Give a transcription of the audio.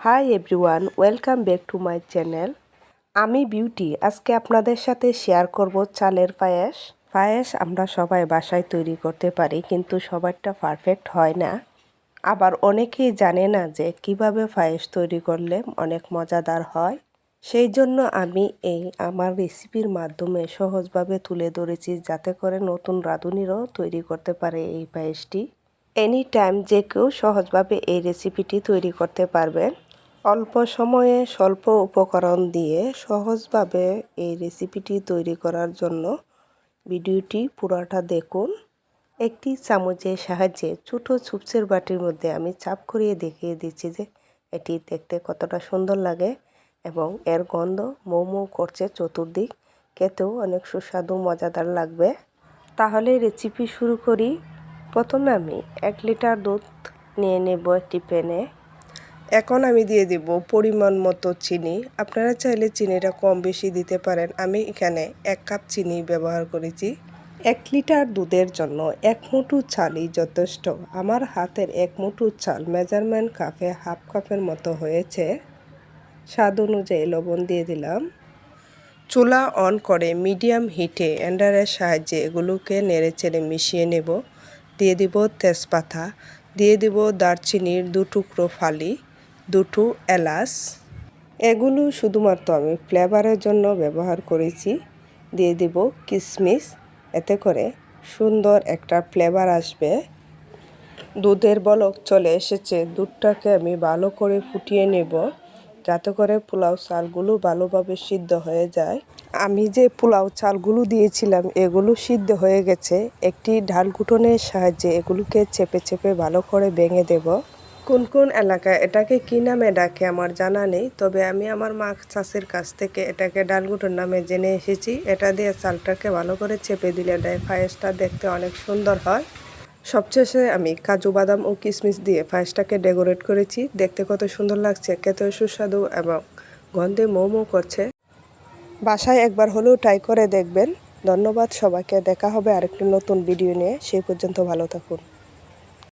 Hi everyone, welcome back to my channel. আমি beauty. আজকে আপনাদের সাথে শেয়ার করব চালের পায়েস। পায়েস আমরা সবাই বাসায় তৈরি করতে পারি, কিন্তু সবারটা পারফেক্ট হয় না। আবার অনেকেই জানে না যে কিভাবে পায়েস তৈরি করলে অনেক মজাদার হয়। সেই জন্য আমি আমার রেসিপির মাধ্যমে সহজভাবে তুলে ধরেছি, যাতে করে নতুন রাঁধুনিরাও তৈরি করতে পারে এই পায়েসটি। এনি টাইম যে কেউ সহজভাবে এই রেসিপিটি তৈরি করতে পারবেন। অল্প সময়ে স্বল্প উপকরণ দিয়ে সহজভাবে এই রেসিপিটি তৈরি করার জন্য ভিডিওটি পুরোটা দেখুন। একটি চামচের সাহায্যে ছোটো চিপসের বাটির মধ্যে আমি চাপ করিয়ে দেখিয়ে দিচ্ছি যে এটি দেখতে কতটা সুন্দর লাগে এবং এর গন্ধ মৌ মৌ করছে চতুর্দিক। খেতেও অনেক সুস্বাদু মজাদার লাগবে। তাহলে রেসিপি শুরু করি। প্রথমে আমি 1 লিটার দুধ নিয়ে নেব একটি প্যানে। এখন আমি দিয়ে দেব পরিমাণ মতো চিনি। আপনারা চাইলে চিনিটা কম বেশি দিতে পারেন। আমি এখানে 1 কাপ চিনি ব্যবহার করেছি। 1 লিটার দুধের জন্য 1 মুঠো চালই যথেষ্ট। আমার হাতের 1 মুঠো চাল মেজারমেন্ট কাপে হাফ কাপের মতো হয়েছে। স্বাদ অনুযায়ী লবণ দিয়ে দিলাম। চুলা অন করে মিডিয়াম হিটে এন্ডারের সাহায্যে এগুলোকে নেড়েচেড়ে মিশিয়ে নেব। দিয়ে দিব তেজপাতা, দিয়ে দিব দারচিনির 2 টুকরো ফালি, 2টো এলাচ। এগুলো শুধুমাত্র আমি ফ্লেভারের জন্য ব্যবহার করেছি। দিয়ে দিব কিশমিশ, এতে করে সুন্দর একটা ফ্লেভার আসবে। দুধের বলক চলে এসেছে। দুধটাকে আমি ভালো করে ফুটিয়ে নেব, যাতে করে পোলাও চালগুলো ভালোভাবে সিদ্ধ হয়ে যায়। আমি যে পোলাও চালগুলো দিয়েছিলাম এগুলো সিদ্ধ হয়ে গেছে। একটি ঢাল ঘুটনের সাহায্যে এগুলোকে চেপে চেপে ভালো করে ভেঙে দেব। কোন কোন এলাকায় এটাকে কী নামে ডাকে আমার জানা নেই, তবে আমি আমার মা চাষির কাছ থেকে এটাকে ডালগুটোর নামে জেনে এসেছি। এটা দিয়ে চালটাকে ভালো করে চেপে দিলে পায়েসটা দেখতে অনেক সুন্দর হয়। সবশেষে আমি কাজু বাদাম ও কিশমিশ দিয়ে পায়েসটাকে ডেকোরেট করেছি। দেখতে কত সুন্দর লাগছে, খেতেও সুস্বাদু এবং গন্ধে মৌ মৌ করছে। বাসায় একবার হলেও ট্রাই করে দেখবেন। ধন্যবাদ সবাইকে। দেখা হবে আরেকটি নতুন ভিডিও নিয়ে। সেই পর্যন্ত ভালো থাকুন।